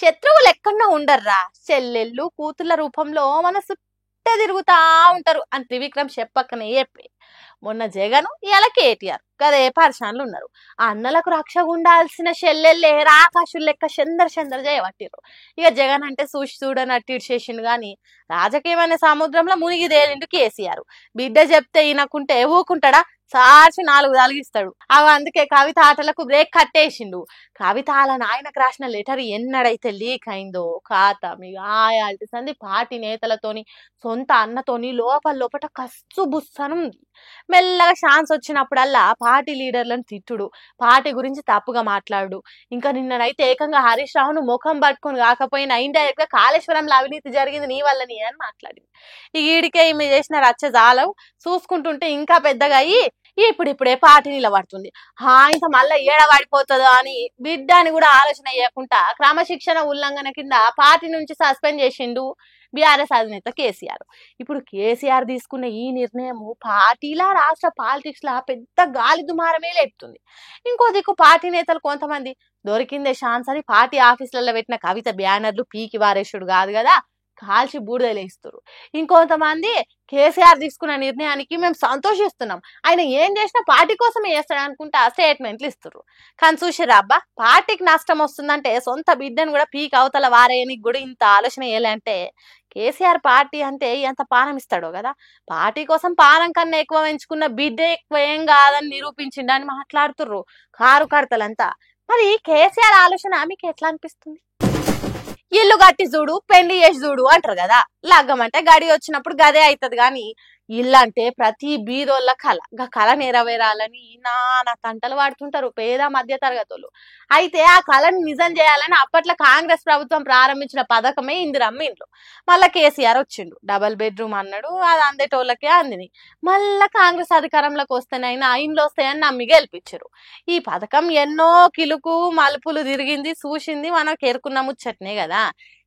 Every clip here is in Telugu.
శత్రువులు ఎక్కడో ఉండర్రా, చెల్లెళ్ళు కూతుళ్ళ రూపంలో మన చుట్టే తిరుగుతా ఉంటారు అని త్రివిక్రమ్ చెప్పక్కనే చెప్పి మొన్న జగన్ ఇలా కేటీఆర్ గదే పరిశాన్లు ఉన్నారు. ఆ అన్నలకు రక్షగా ఉండాల్సిన చెల్లెళ్ళే రాకాశులు లెక్క చందర చేయబట్టిరు. ఇక జగన్ అంటే చూసి చూడనట్టు ఇడిచేసిండు గాని రాజకీయం అనే సముద్రంలో మునిగిదేలిండు కేసీఆర్. బిడ్డ చెప్తే ఈయనకుంటే ఊకుంటాడా, సార్చి 4 తలిగిస్తాడు. అవి అందుకే కవిత ఆటలకు బ్రేక్ కట్టేసిండు. కవిత అలా నాయనకు రాసిన లెటర్ ఎన్నడైతే లీక్ అయిందో ఖాతా మీ ఆయాల్టి సంది పార్టీ నేతలతోని సొంత అన్నతోని లోపల కస్సు బుస్సనుంది. మెల్లగా ఛాన్స్ వచ్చినప్పుడల్లా పార్టీ లీడర్లను తిట్టుడు, పార్టీ గురించి తప్పుగా మాట్లాడు. ఇంకా నిన్ననైతే ఏకంగా హరీష్ రావును ముఖం పట్టుకొని కాకపోయినా ఇండైరెక్ట్ గా కాళేశ్వరంలో అవినీతి జరిగింది నీ వల్లని అని మాట్లాడింది. ఈ ఈడికే ఈమె చేసిన రచ్చ జాలవు చూసుకుంటుంటే ఇంకా పెద్దగా అయ్యి ఇప్పుడిప్పుడే పార్టీ నిలబడుతుంది. ఇంత మళ్ళా ఏడవాడిపోతుందో అని బిడ్డ అని కూడా ఆలోచన చేయకుండా క్రమశిక్షణ ఉల్లంఘన కింద పార్టీ నుంచి సస్పెండ్ చేసిండు బీఆర్ఎస్ అధినేత కేసీఆర్. ఇప్పుడు కేసీఆర్ తీసుకున్న ఈ నిర్ణయం పార్టీలా రాష్ట్ర పాలిటిక్స్ లా పెద్ద గాలి దుమారమే లేపుతుంది. ఇంకో దిక్కు పార్టీ నేతలు కొంతమంది దొరికిందే ఛాన్స్ అని పార్టీ ఆఫీసులలో పెట్టిన కవిత బ్యానర్లు పీకి వారేసుడు కాదు కదా, కాల్చి బూడిదలేస్తారు. ఇంకొంతమంది కేసీఆర్ తీసుకున్న నిర్ణయానికి మేము సంతోషిస్తున్నాం, ఆయన ఏం చేసినా పార్టీ కోసమే చేస్తాడు అనుకుంటా స్టేట్మెంట్లు ఇస్తారు. కానీ చూసిరా అబ్బా, పార్టీకి నష్టం వస్తుందంటే సొంత బిడ్డను కూడా పీక్ అవతల వారేయనికి కూడా ఇంత ఆలోచన వేయాలంటే కేసీఆర్ పార్టీ అంటే ఎంత పానం ఇస్తాడో కదా. పార్టీ కోసం పానం కన్నా ఎక్కువ ఎంచుకున్న బిడ్డ ఎక్కువ ఏం కాదని నిరూపించిండని మాట్లాడుతుర్రు కారు కడతలంతా. మరి కేసీఆర్ ఆలోచన మీకు ఎట్లా అనిపిస్తుంది? ఇల్లు కట్టి చూడు, పెళ్లి చేసి చూడు అంటారు కదా. లగ్గం అంటే గడి వచ్చినప్పుడు గదే అవుతుంది కానీ ఇల్లు అంటే ప్రతి బీదోళ్ళ కళ. కళ నెరవేరాలని నానా తంటలు వాడుతుంటారు పేద మధ్య తరగతులు. అయితే ఆ కళను నిజం చేయాలని అప్పట్లో కాంగ్రెస్ ప్రభుత్వం ప్రారంభించిన పథకమే ఇందిరమ్మ ఇండ్లు. మళ్ళా కేసీఆర్ వచ్చిండు, డబల్ బెడ్రూమ్ అన్నాడు, అది అందేటోళ్ళకే అందిని. మళ్ళా కాంగ్రెస్ అధికారంలోకి వస్తేనైనా ఇండ్లు వస్తాయని నమ్మి గెలిపించారు. ఈ పథకం ఎన్నో కిలుకు మలుపులు తిరిగింది, చూసింది, మనం కేరుకున్న ముచ్చట్నే కదా.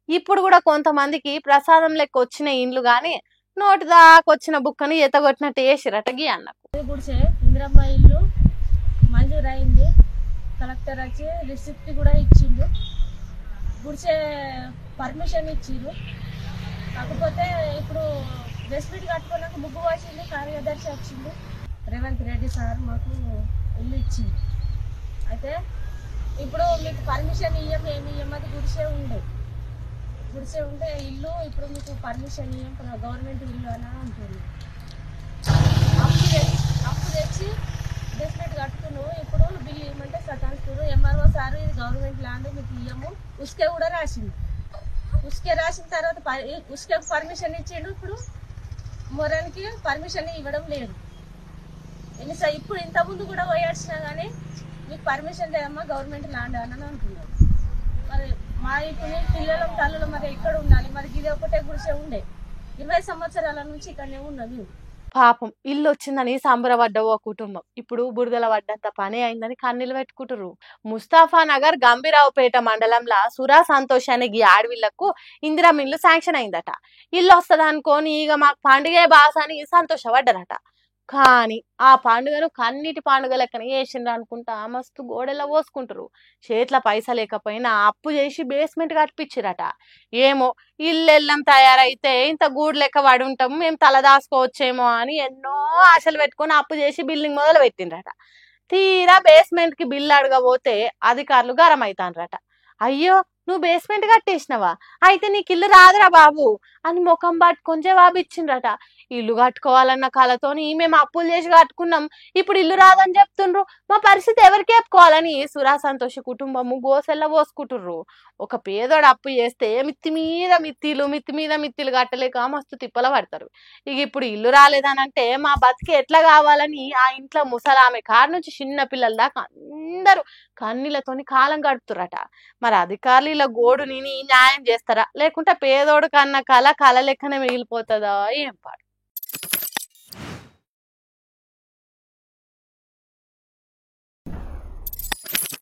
ఇప్పుడు కూడా కొంతమందికి ప్రసాదం లెక్క వచ్చిన ఇండ్లు గాని నోటి దాకొచ్చిన బుక్కని ఎతగొట్టినట్టు వేసిరటగి అన్నకు. గుడిసే ఇందిరమ్మ ఇల్లు మంజూరు అయింది, కలెక్టర్ వచ్చి రిసిప్ట్ కూడా ఇచ్చిండు, గుడిసే పర్మిషన్ ఇచ్చిండు. కాకపోతే ఇప్పుడు రెసిప్ట్ కట్టుకున్నాక ముగ్గు వచ్చింది, కార్యదర్శి వచ్చింది, రేవంత్ రెడ్డి సార్ మాకు ఇల్లు ఇచ్చింది. అయితే ఇప్పుడు మీకు పర్మిషన్ ఏమి ఇయ్యమది గుడిసే ఉండే ఇల్లు ఇప్పుడు మీకు పర్మిషన్ ఇయ్యం గవర్నమెంట్ ఇల్లు అని ఉంటుంది. అప్పు తెచ్చి డెస్పెట్ కట్టుకున్నావు, ఇప్పుడు బిల్లు ఇవ్వమంటే సతాన్స్తున్నారు. ఎంఆర్ఓ సార్ ఇది గవర్నమెంట్ ల్యాండ్ మీకు ఇయ్యము, ఉస్కే కూడా రాసింది. ఉస్కే రాసిన తర్వాత ఉస్కే పర్మిషన్ ఇచ్చిండు, ఇప్పుడు మొరానికి పర్మిషన్ ఇవ్వడం లేదు. ఇప్పుడు ఇంతకుముందు కూడా పోయాడ్చినా కానీ మీకు పర్మిషన్ లేదమ్మా గవర్నమెంట్ ల్యాండ్ అని అంటున్నారు. మరి మా ఇప్పుడు పిల్లల తల్లులు మరి ఎక్కడ ఉండాలి? మరి ఇది ఒకటే గుడిసే ఉండే 20 సంవత్సరాల నుంచి ఇక్కడనే ఉన్నది. పాపం ఇల్లు వచ్చిందని సంబరపడ్డ ఓ కుటుంబం ఇప్పుడు బురదల పడ్డంత పని అయిందని కన్నీళ్ళు పెట్టుకుంటారు. ముస్తాఫా నగర్ గంభీరావుపేట మండలంలో సురా సంతోష్ అనే ఈ ఆడవిళ్లకు ఇందిరమ్మ ఇల్లు శాంక్షన్ అయిందట. ఇల్లు వస్తుంది అనుకోని ఇక మాకు పండుగే బాస అని సంతోషపడ్డారట. కానీ ఆ పండుగను కన్నీటి పండుగ లెక్కన చేసిండ్రు అనుకుంటా మస్తు గోడెలా పోసుకుంటారు. చేతిలో పైసా లేకపోయినా అప్పు చేసి బేస్మెంట్ కట్టించిరట. ఏమో ఇల్లెల్లం తయారైతే ఇంత గూడు లెక్క పడి ఉంటాము, మేము తలదాసుకోవచ్చేమో అని ఎన్నో ఆశలు పెట్టుకొని అప్పు చేసి బిల్డింగ్ మొదలు పెట్టిండ్రట. తీరా బేస్మెంట్ కి బిల్లు అడగబోతే అధికారులు గరం అవుతాన్రట. అయ్యో నువ్వు బేస్మెంట్ కట్టేసినవా, అయితే నీకు ఇల్లు రాదురా బాబు అని ముఖం పట్టుకొని జవాబు ఇచ్చిండ్రట. ఇల్లు కట్టుకోవాలన్న కళతోని మేము అప్పులు చేసి కట్టుకున్నాం, ఇప్పుడు ఇల్లు రాదని చెప్తుండ్రు, మా పరిస్థితి ఎవరికి చెప్పుకోవాలని సురా సంతోష కుటుంబము గోసెల్ల పోసుకుంటుర్రు. ఒక పేదోడు అప్పు చేస్తే మిత్తి మీద మిత్తిలు కట్టలేక మస్తు తిప్పల పడతారు. ఇక ఇప్పుడు ఇల్లు రాలేదనంటే మా బతికి ఎట్లా కావాలని ఆ ఇంట్లో ముసలామె కారు నుంచి చిన్న పిల్లల దాకా అందరూ కన్నీళ్లతోని కాలం గడుపుతురట. మరి అధికారులు ఇలా గోడుని న్యాయం చేస్తారా, లేకుంటే పేదోడు కన్న కళ లెక్కనే మిగిలిపోతుందా ఏం పాడు.